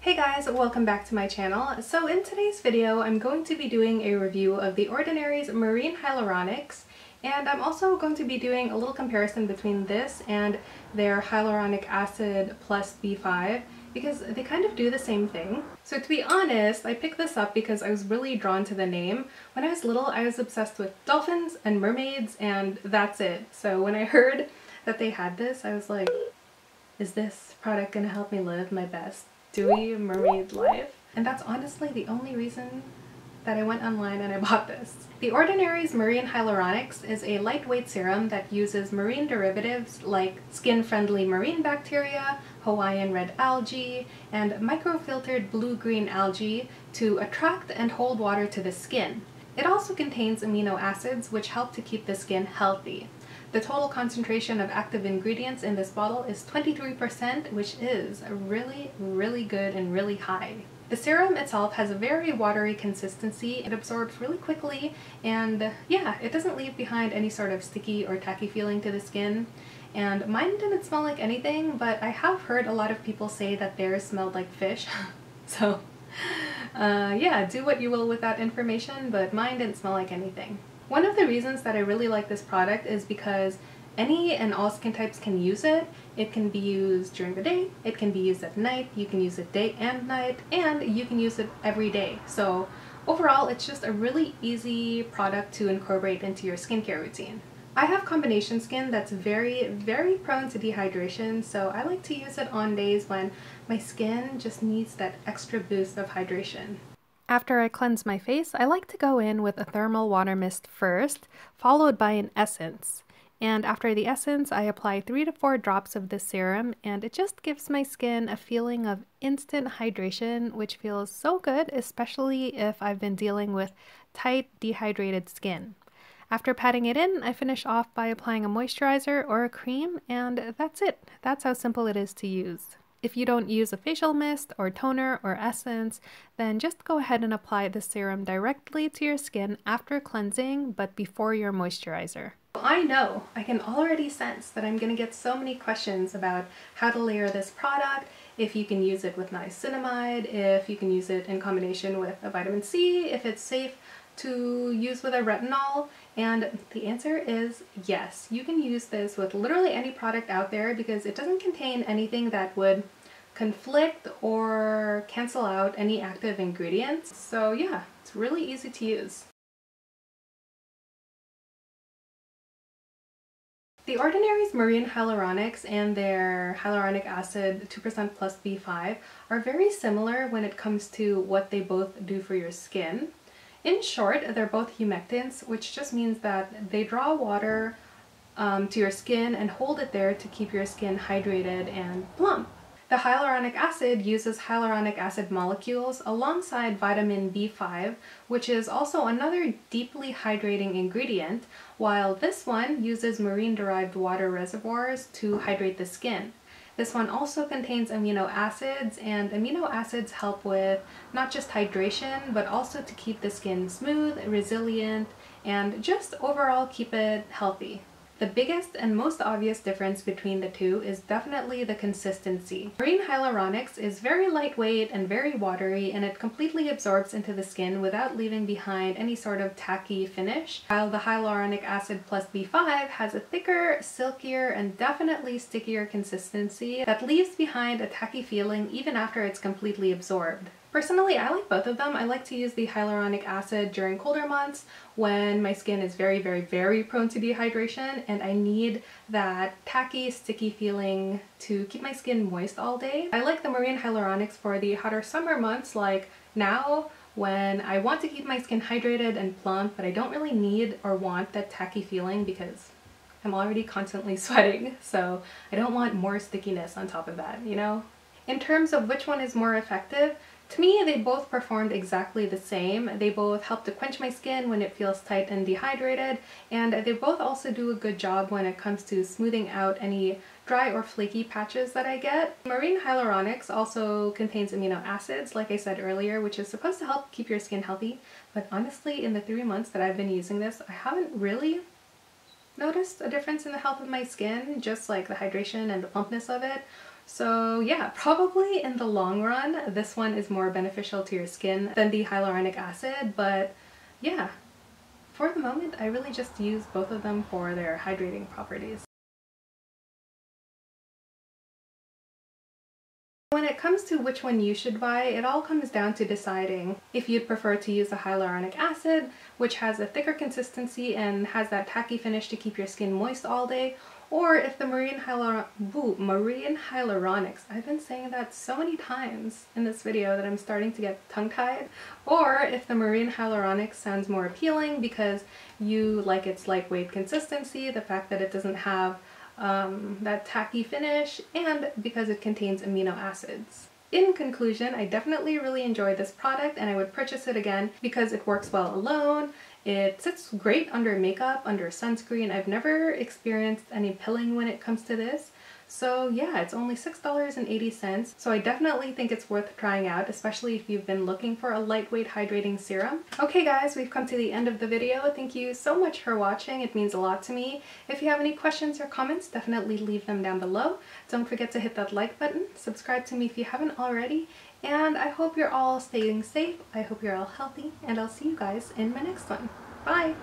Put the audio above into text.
Hey guys, welcome back to my channel. So in today's video, I'm going to be doing a review of the Ordinary's Marine Hyaluronics, and I'm also going to be doing a little comparison between this and their Hyaluronic Acid plus B5 because they kind of do the same thing. So to be honest, I picked this up because I was really drawn to the name. When I was little, I was obsessed with dolphins and mermaids, and that's it. So when I heard that they had this, I was like, is this product gonna help me live my best dewy mermaid life? And that's honestly the only reason that I went online and I bought this. The Ordinary's Marine Hyaluronics is a lightweight serum that uses marine derivatives like skin-friendly marine bacteria, Hawaiian red algae, and microfiltered blue-green algae to attract and hold water to the skin. It also contains amino acids which help to keep the skin healthy. The total concentration of active ingredients in this bottle is 23%, which is really good and really high. The serum itself has a very watery consistency. It absorbs really quickly, and yeah, it doesn't leave behind any sort of sticky or tacky feeling to the skin. And mine didn't smell like anything, but I have heard a lot of people say that theirs smelled like fish. So yeah, do what you will with that information, but mine didn't smell like anything. One of the reasons that I really like this product is because any and all skin types can use it. It can be used during the day, it can be used at night, you can use it day and night, and you can use it every day. So overall, it's just a really easy product to incorporate into your skincare routine. I have combination skin that's very prone to dehydration, so I like to use it on days when my skin just needs that extra boost of hydration. After I cleanse my face, I like to go in with a thermal water mist first, followed by an essence. And after the essence, I apply 3 to 4 drops of this serum, and it just gives my skin a feeling of instant hydration, which feels so good, especially if I've been dealing with tight, dehydrated skin. After patting it in, I finish off by applying a moisturizer or a cream, and that's it. That's how simple it is to use. If you don't use a facial mist or toner or essence, then just go ahead and apply the serum directly to your skin after cleansing, but before your moisturizer. I know, I can already sense that I'm going to get so many questions about how to layer this product, if you can use it with niacinamide, if you can use it in combination with a vitamin C, if it's safe to use with a retinol, and the answer is yes. You can use this with literally any product out there because it doesn't contain anything that would conflict or cancel out any active ingredients. So yeah, it's really easy to use. The Ordinary's Marine Hyaluronics and their Hyaluronic Acid 2% plus B5 are very similar when it comes to what they both do for your skin. In short, they're both humectants, which just means that they draw water to your skin and hold it there to keep your skin hydrated and plump. The hyaluronic acid uses hyaluronic acid molecules alongside vitamin B5, which is also another deeply hydrating ingredient, while this one uses marine-derived water reservoirs to hydrate the skin. This one also contains amino acids, and amino acids help with not just hydration, but also to keep the skin smooth, resilient, and just overall keep it healthy. The biggest and most obvious difference between the two is definitely the consistency. Marine Hyaluronics is very lightweight and very watery, and it completely absorbs into the skin without leaving behind any sort of tacky finish, while the Hyaluronic Acid plus B5 has a thicker, silkier, and definitely stickier consistency that leaves behind a tacky feeling even after it's completely absorbed. Personally, I like both of them. I like to use the hyaluronic acid during colder months when my skin is very prone to dehydration and I need that tacky, sticky feeling to keep my skin moist all day. I like the Marine Hyaluronics for the hotter summer months like now, when I want to keep my skin hydrated and plump, but I don't really need or want that tacky feeling because I'm already constantly sweating, so I don't want more stickiness on top of that, you know? In terms of which one is more effective, to me, they both performed exactly the same. They both help to quench my skin when it feels tight and dehydrated, and they both also do a good job when it comes to smoothing out any dry or flaky patches that I get. Marine Hyaluronics also contains amino acids, like I said earlier, which is supposed to help keep your skin healthy, but honestly, in the 3 months that I've been using this, I haven't really noticed a difference in the health of my skin, just like the hydration and the plumpness of it. So yeah, probably in the long run, this one is more beneficial to your skin than the hyaluronic acid, but yeah, for the moment, I really just use both of them for their hydrating properties. When it comes to which one you should buy, it all comes down to deciding if you'd prefer to use the hyaluronic acid, which has a thicker consistency and has that tacky finish to keep your skin moist all day, or if the Marine Hyaluronics, I've been saying that so many times in this video that I'm starting to get tongue-tied, or if the Marine Hyaluronics sounds more appealing because you like its lightweight consistency, the fact that it doesn't have that tacky finish, and because it contains amino acids. In conclusion, I definitely really enjoyed this product and I would purchase it again because it works well alone. It sits great under makeup, under sunscreen. I've never experienced any pilling when it comes to this. So yeah, it's only $6.80, so I definitely think it's worth trying out, especially if you've been looking for a lightweight hydrating serum. Okay guys, we've come to the end of the video. Thank you so much for watching. It means a lot to me. If you have any questions or comments, definitely leave them down below. Don't forget to hit that like button, subscribe to me if you haven't already, and I hope you're all staying safe. I hope you're all healthy, and I'll see you guys in my next one. Bye!